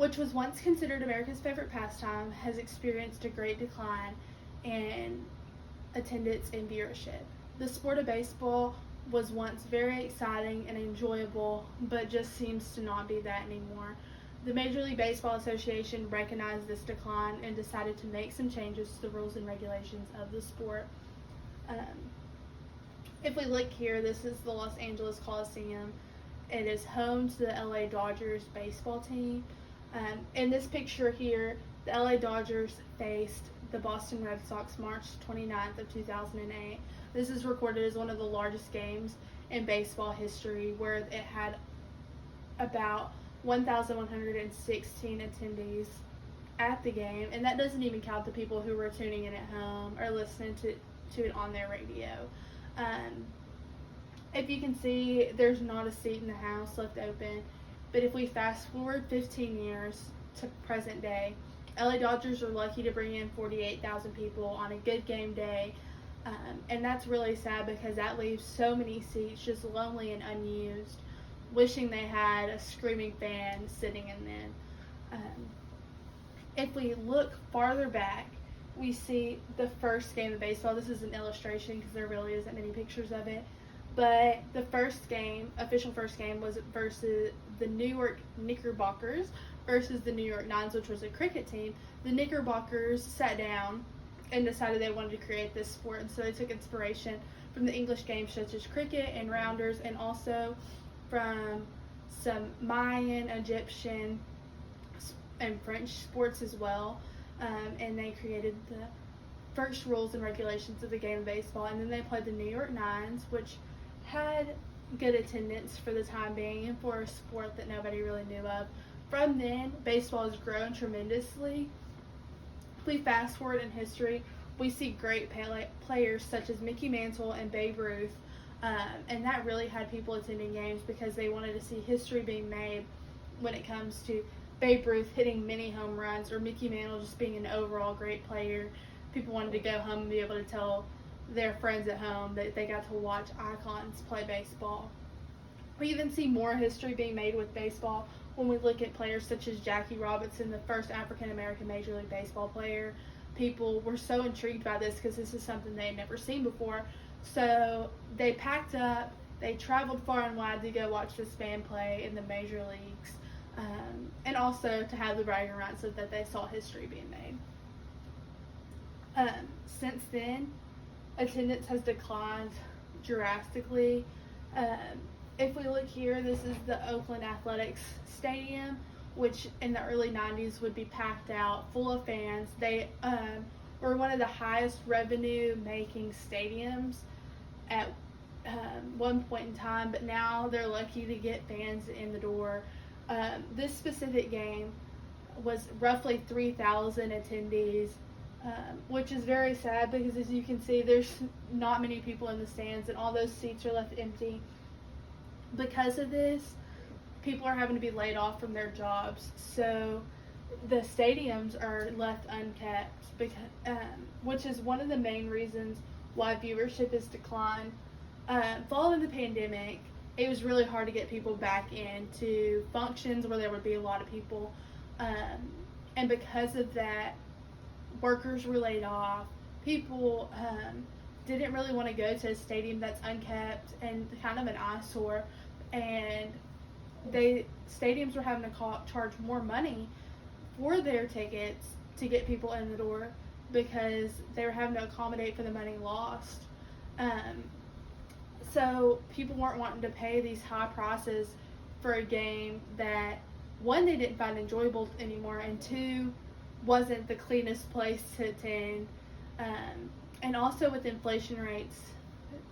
which was once considered America's favorite pastime, has experienced a great decline in attendance and viewership. The sport of baseball was once very exciting and enjoyable, but just seems to not be that anymore. The Major League Baseball Association recognized this decline and decided to make some changes to the rules and regulations of the sport. Um, if we look here, this is the Los Angeles Coliseum. It is home to the LA Dodgers baseball team. In this picture here, the LA Dodgers faced the Boston Red Sox March 29th of 2008. This is recorded as one of the largest games in baseball history, where it had about 1,116 attendees at the game, and that doesn't even count the people who were tuning in at home or listening to it on their radio. If you can see, there's not a seat in the house left open, but if we fast forward 15 years to present day, LA Dodgers are lucky to bring in 48,000 people on a good game day, and that's really sad because that leaves so many seats just lonely and unused, wishing they had a screaming fan sitting in them. If we look farther back, we see the first game of baseball. This is an illustration because there really isn't many pictures of it. But the first game, official first game, was versus the New York Knickerbockers versus the New York Nines, which was a cricket team. The Knickerbockers sat down and decided they wanted to create this sport, and so they took inspiration from the English games such as cricket and rounders, and also from some Mayan, Egyptian, and French sports as well. And they created the first rules and regulations of the game of baseball, and then they played the New York Nines, which had good attendance for the time being and for a sport that nobody really knew of. From then, baseball has grown tremendously. If we fast forward in history, we see great players such as Mickey Mantle and Babe Ruth, and that really had people attending games because they wanted to see history being made when it comes to Babe Ruth hitting many home runs or Mickey Mantle just being an overall great player. People wanted to go home and be able to tell their friends at home that they got to watch icons play baseball. We even see more history being made with baseball when we look at players such as Jackie Robinson, the first African-American Major League Baseball player. People were so intrigued by this because this is something they had never seen before. So they packed up, they traveled far and wide to go watch this man play in the major leagues, and also to have the bragging rights so that they saw history being made. Since then, attendance has declined drastically. If we look here, this is the Oakland Athletics Stadium, which in the early 90s would be packed out, full of fans. They were one of the highest revenue-making stadiums at one point in time, but now they're lucky to get fans in the door. This specific game was roughly 3,000 attendees, which is very sad because, as you can see, there's not many people in the stands and all those seats are left empty. Because of this, people are having to be laid off from their jobs, so the stadiums are left unkept, which is one of the main reasons why viewership has declined. Following the pandemic, it was really hard to get people back into functions where there would be a lot of people, and because of that, workers were laid off. People didn't really want to go to a stadium that's unkept and kind of an eyesore, and stadiums were having to charge more money for their tickets to get people in the door because they were having to accommodate for the money lost. So people weren't wanting to pay these high prices for a game that, one, they didn't find enjoyable anymore, and two, wasn't the cleanest place to attend. And also with inflation rates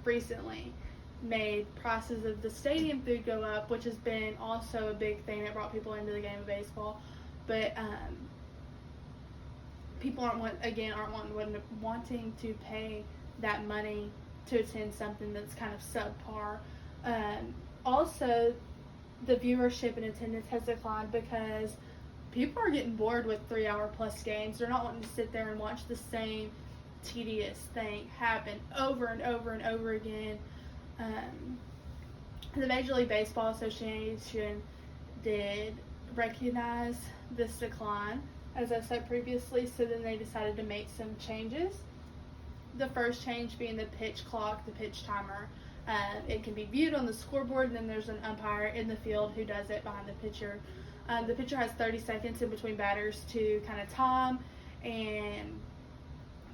recently made prices of the stadium food go up, which has been also a big thing that brought people into the game of baseball. But people aren't wanting to pay that money to attend something that's kind of subpar. Also, the viewership and attendance has declined because people are getting bored with 3-hour plus games. They're not wanting to sit there and watch the same tedious thing happen over and over and over again. The Major League Baseball Association did recognize this decline, as I said previously, so then they decided to make some changes. The first change being the pitch clock, the pitch timer. It can be viewed on the scoreboard, and then there's an umpire in the field who does it behind the pitcher. The pitcher has 30 seconds in between batters to kind of time and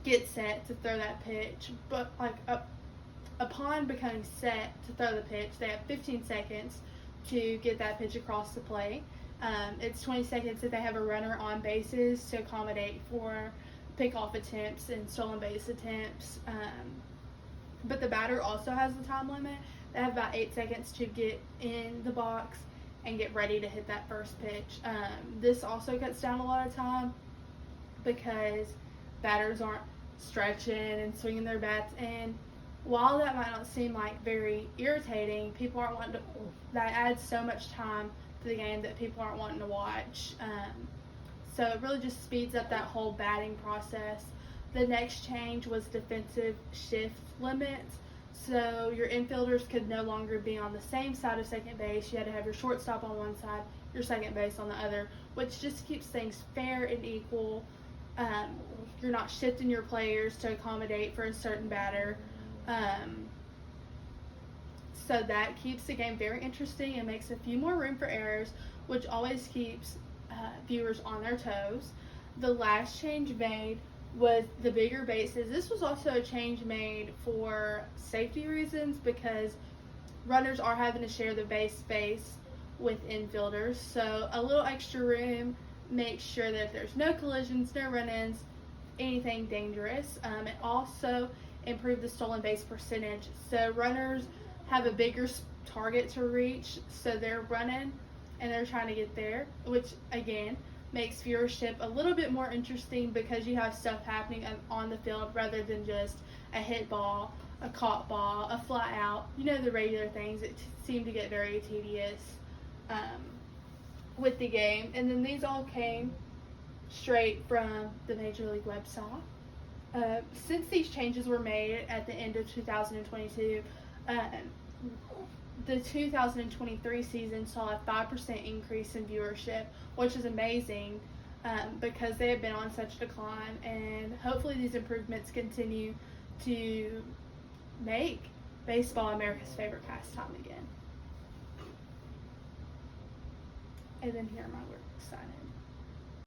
get set to throw that pitch. But upon becoming set to throw the pitch, they have 15 seconds to get that pitch across the plate. It's 20 seconds if they have a runner on bases to accommodate for pickoff attempts and stolen base attempts. But the batter also has the time limit. They have about 8 seconds to get in the box and get ready to hit that first pitch. This also cuts down a lot of time because batters aren't stretching and swinging their bats in. While that might not seem like very irritating, people aren't wanting to. That adds so much time to the game that people aren't wanting to watch. So it really just speeds up that whole batting process. The next change was defensive shift limits. So your infielders could no longer be on the same side of second base. You had to have your shortstop on one side, your second base on the other, which just keeps things fair and equal. You're not shifting your players to accommodate for a certain batter. So that keeps the game very interesting and makes a few more room for errors, which always keeps viewers on their toes. The last change made was the bigger bases. This was also a change made for safety reasons because runners are having to share the base space with infielders. So a little extra room makes sure that there's no collisions, no run-ins, anything dangerous. It also improved the stolen base percentage. So runners have a bigger target to reach, so they're running and they're trying to get there, which again makes viewership a little bit more interesting because you have stuff happening on the field rather than just a hit ball, a caught ball, a fly out, the regular things that seem to get very tedious with the game. And then these all came straight from the Major League website. Since these changes were made at the end of 2022, the 2023 season saw a 5% increase in viewership, which is amazing because they have been on such decline, and hopefully these improvements continue to make baseball America's favorite pastime again. And then here are my works cited.